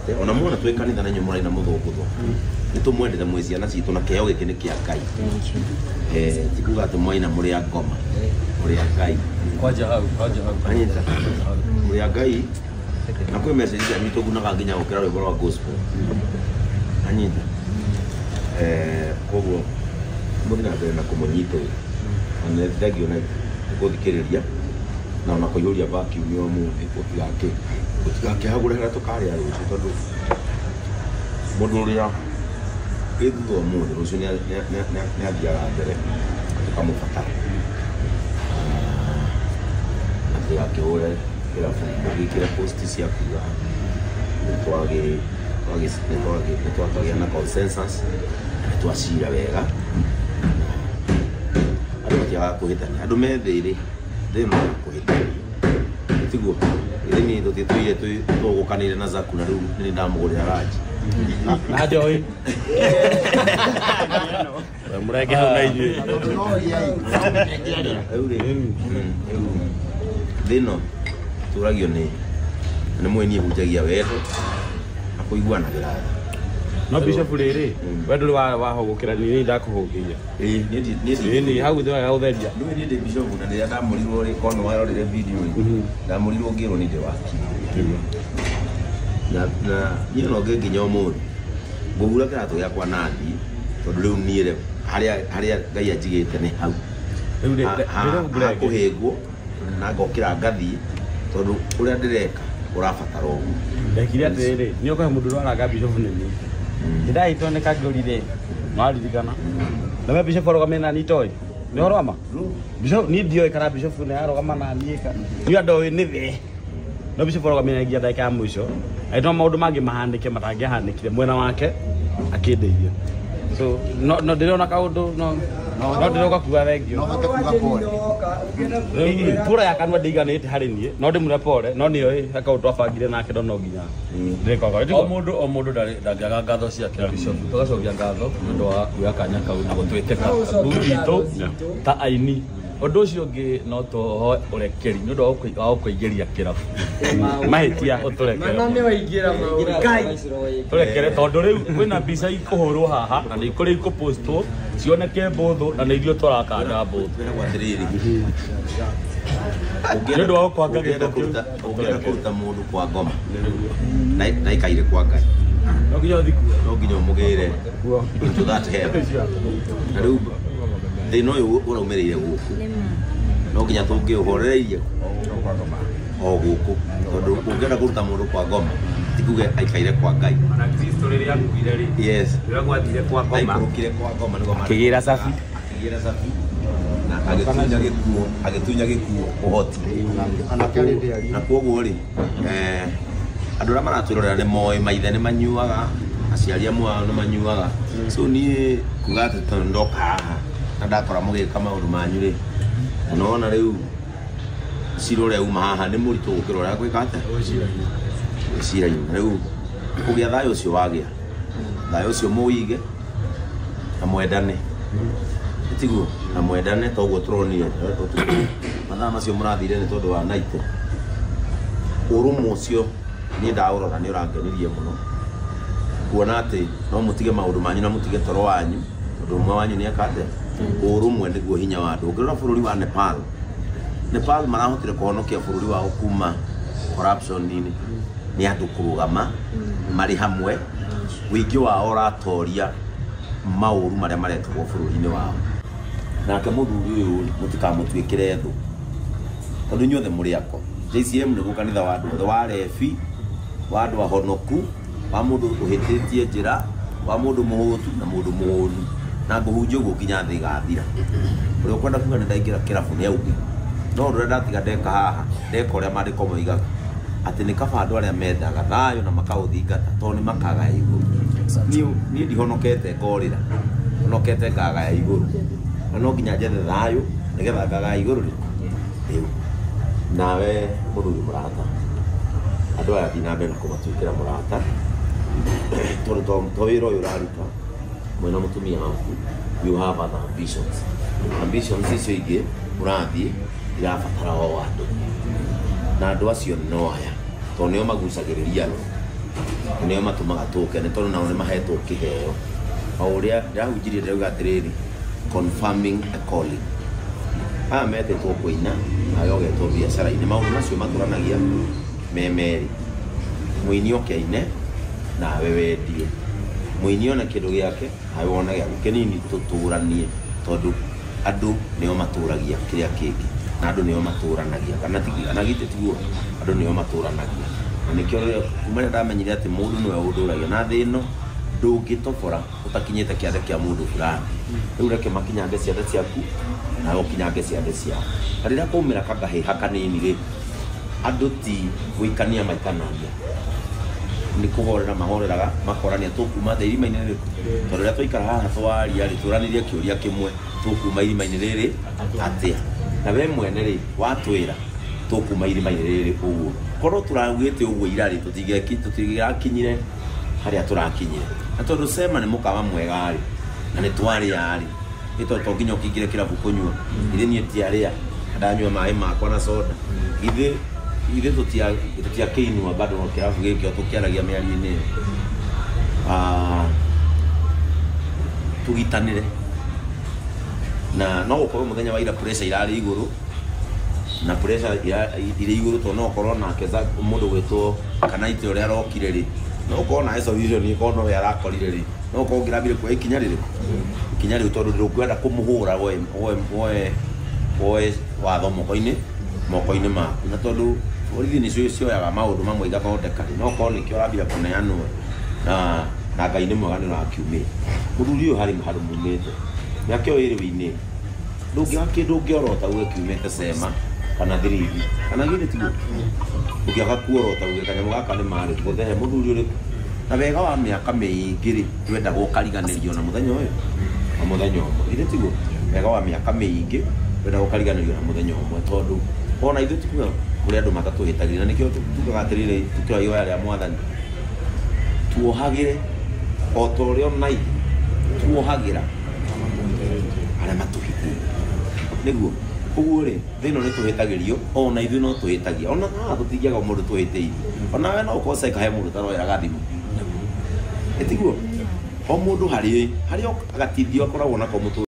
twendete ona mwana twe kanitha na nyumura ina muthungutho nitumwendete mwezi ana citu na keo giki ni kia Ngai tikuga ati mwaina muri ngoma muri Ngai kwaja hau anyita muri Ngai na kwe message ya mito gunaga nginya gukira rwimbo rwa gospel anyita koguo muthina mbere na kumunyito na thagio na kuthikiriria na ona kuyuria vacuum yo muthi utigake hagura hera tukari ya rucio tondu mundu uria ithuo muthi rucio ni athiaga mbere tukamubatara atigakihura gikira posti cia kuga nitwagĩa na consensus twacira wega andũ matiagaga kũhĩtania andũ methĩrĩ thĩno ya kũhĩtania tiguo ithimi tũtĩtũire tũgũkanĩire na Zaku na rĩu nĩ ndamũgũrĩra ranji na njoĩ mũrenge hau na inyuĩ thĩno tũragio nĩ mweni hunjagia wendo na kũiguanagĩra no Bishop rĩrĩ we ndũrĩ wahũgũkĩra nĩ ndakũhũgĩia ni hau thĩ ya ũtheria nĩ ndĩ Bishop na rĩrĩa ndamũrirwo rĩ kono warorire video ndamũrirwo ngĩrwo nĩ ndĩ wakiri na niĩ no nginya ũmũthĩ ngũhura kĩratũ gĩakwa nathi tondũ rĩu niĩ harĩa Ngai anjigĩte nĩ hau hakũhĩngwo na ngokĩra ngathiĩ tondu uria ndireka urabatara uguo ndekire atĩrĩ nĩ ũkahe mũndũ ũraranga Bishop nĩ niĩ ndĩraitwo nĩ kangĩorire nwaririkana na we Bishop arũgamire na niĩ itoĩ nĩ ũrũgama Bishop niĩ ndioĩ kana Bishop nĩ arũgama na niĩ niĩ andoĩ nĩ thĩ no Bishop arũgamire nginya ndagĩka ya mũico aitwo maũndũ mangĩ mahanĩke matangĩahanĩkire mwena wake akĩndeithia so no ndĩrona kaũndũ no ndĩroka kuga thengio no hote kuga pole pura ya kanwa ndiganĩte harĩ niĩ no ndĩmũre pole no nĩoĩ akaũndũ twabangire nake no nginya ndĩrĩkoga o mũndũ ndangĩaga ngatho ciake Bishop tũgacokia ngatho nĩ ũndũ wa kuoya kanya kau na gũtwĩtĩka itũ ta aini ũndũ ũcio ũngĩ no tũhoe ũrekeri nĩ ũndũ wa gũkũingĩria kĩrabu mahĩtia ũtũrekere tũrekere tondũ rĩu kwĩna mbica ikũhũrwo haha na nĩ ikũrĩ ikũpostwo cioneke mbũthũ na nĩ ithuĩ tũrakanda mbũthũ nĩ ũndũ wa gũkwanga gĩko kĩu ũngĩenda kũruta mũndũ kwa ngoma na ikaire kwa Ngai no nginya ũthiĩ no nginya ũmũgĩre to that hell na rĩu thĩna ũyũ ũraumĩrĩire gũkũ no nginya tũngĩũhorereirie o gũkũ tondũ ũngĩenda kũruta mũndũ kwa ngoma tikuge aikaire kwa Ngai yes aikũrũkire kwa ngoma kĩgĩra sabi na agĩtunya gĩkuo ũhoti na kuoguo rĩ andũ arĩa maratwĩrorera nĩ moĩ maithe nĩ manyuaga aciari amwe ao nĩ manyuaga so niĩ kuga atĩ tondũ ndoka haha na ndakora mũgĩka maũndũ manyu rĩ unaona rĩu cira ũrĩa uma haha nĩ mũritũ gũkĩra ũrĩa gwĩka atĩa cira-inĩ rĩu kũgĩa thayũ ũcio wagĩa thayũ ũcio mũwĩige na mwendane tiguo na mwendane toguo tũronire mathaa macio mũrathire nĩ tondũ wa naitũ ũrũmwe ũcio niĩ ndaũrora nĩ ũrangenirie mũno kuona atĩ no mũtige maũndũ manyu na mũtige toro wanyu tondũ ũmwe wanyu nĩ eka atĩa ũrũmwe nĩguo hinya wa andũ ũngĩrora bũrũri wa Nepal marahotire kũhonokia bũrũri wao kuma corruption-inĩ nĩ andũ kũrũgama marĩ hamwe wĩingĩ wao ũratoria maũru marĩa marekagwo bũrũri-inĩ wao nake mũthuri ũyũ mũtikamũtuĩkĩre thũ tondũ inyuothe mũrĩ akwa JCM nĩguo kanitha wa andũ othe wa rebi wa andũ ahonoku wa mũndũ ũhĩtĩtie njĩra wa mũndũ mũhũtu na mũndũ mũhũnu na ngũhunjia ũguo nginya thĩ igathira ũrĩa ũkwenda kuga nĩ ndaingĩra kĩrabu nĩ auge no ũndũ ũrĩa ndatiga ndeka haha ndeka ũrĩa maandĩko moigaga atĩ nĩ kaba andũ arĩa mendaga thayũ na makaũthingata tondũ nĩ makagaya igũrũ niĩ ndihonokete ngorĩra honokete ngagaya igũrũ na no nginya njethe thayũ nĩgetha ngagaya igũrũ rĩu nawe mũthuri mũrata andũ aya thiĩ na mbere na kũmatuĩkĩra mũrata tondũ to wĩra ũyũ ũraruta mwena mũtumia waku you have other ambitions icio ingĩ mũrathiĩ irabatara o andũ na andũ acio no aya tondũ nĩo magucagĩrĩria andũ nio matumaga tukene tondu nao ni mahetwo kiheo o uria ndahunjirie ndauga atiriri confirming a calling metetwo kuina nayo getwo biacara-ini maundu macio maturanagia memeri muini okeine nawe wendie muini ona kindu giake nawe wona giaku kinini tuturanie tondu andu nio maturagia kiria kingi na andu nio maturanagia kana gite tiguo andu nio maturanagia na nikio kumene ndamenyire ati mundu niwe unduragia na thi ino ndungitobora utakinyite kiathe kia mundu fulani riu reke makinyange ciathe ciaku na gokinyange ciathe ciao rĩrĩa kwaumĩra kangahĩha kanini rĩ andũ ti gwĩkania maikanania nĩ kũhorera mahoreraga makorania tũkuma thĩ irima-inĩ rĩrĩkũ tondũ rĩrĩa twaikara haha twaria rĩ tũranirie kĩũria kĩmwe tũkuma irima-inĩ rĩrĩ atĩa na we mwene rĩ watwĩra tũkuma irima-inĩ rĩrĩ ũguo korwo tũraugĩte ũguo ira rĩ tũtigĩrakinyire harĩa tũrakinyire na tondũ Sema nĩ mũkawa mwega rĩ na nĩ twarĩa rĩ ito to nginya ukingire kirabu kunywa ile ni tiaria ndanywa mai makwa na soda ithe tutia kĩinua bado no kirabu gĩkĩ tukiaragia mĩario-inĩ tugitanire na no ukorwo muthenya wa ira pressure irari iguru na pressure ire iguru to no ukorwo na keza mundu gwitwo kana ite uria arokire ri no ukorwo na solution ni kono ya rakorire ri no ukorwo ngirabire kwa ikinya riri kinya riu tondu ndũkwenda kumuhura woe watho moko-ini maku na tondu borithi nĩcio cioyaga maũndũ mamwe igathondeka no korwo nĩkĩo ũrambia kũneanwo na Ngai nĩ mwega nĩũrakiumĩra mũthuri ũyũ harĩ mumĩte mĩaka ĩyo ĩrĩ wĩinĩ ndũngĩaga kĩndũ ũngĩorota uge kiumĩte Sema kana Thirithi kana githĩ tiguo ndũngĩaga kuorota uge kanyamũ gaka nĩ marĩ gũthehe mũthuri ũrĩkũ na wega wa mĩaka mĩingĩ rĩ twenda gũkariganĩrio na mũthenya ũyũ na mũthenya ũmwe githĩ tiguo wega wa mĩaka mĩingĩ twenda gũkariganĩrio na mũthenya ũmwe tondu ona ithuĩ tikuga kũrĩ andũ matatũhĩtagĩrĩra na nĩkĩo tugaga atĩrĩrĩ tukĩoya ihoya rĩa Mwathani tuohagĩre o ta ũrĩa ona ithuĩ tuohagĩra arĩa matũhĩtĩirie nĩguo ũguo rĩ thĩ ĩno nĩ tũhĩtagĩrio ona ithuĩ no tũhĩtagia ona haha tũtingĩaga mũndũ tũhĩtĩirie ona we no ũkorwo he mũndũ taroyaga thimũ etiguo o mũndũ harĩ agatithio akoragwo nako mũtũrĩre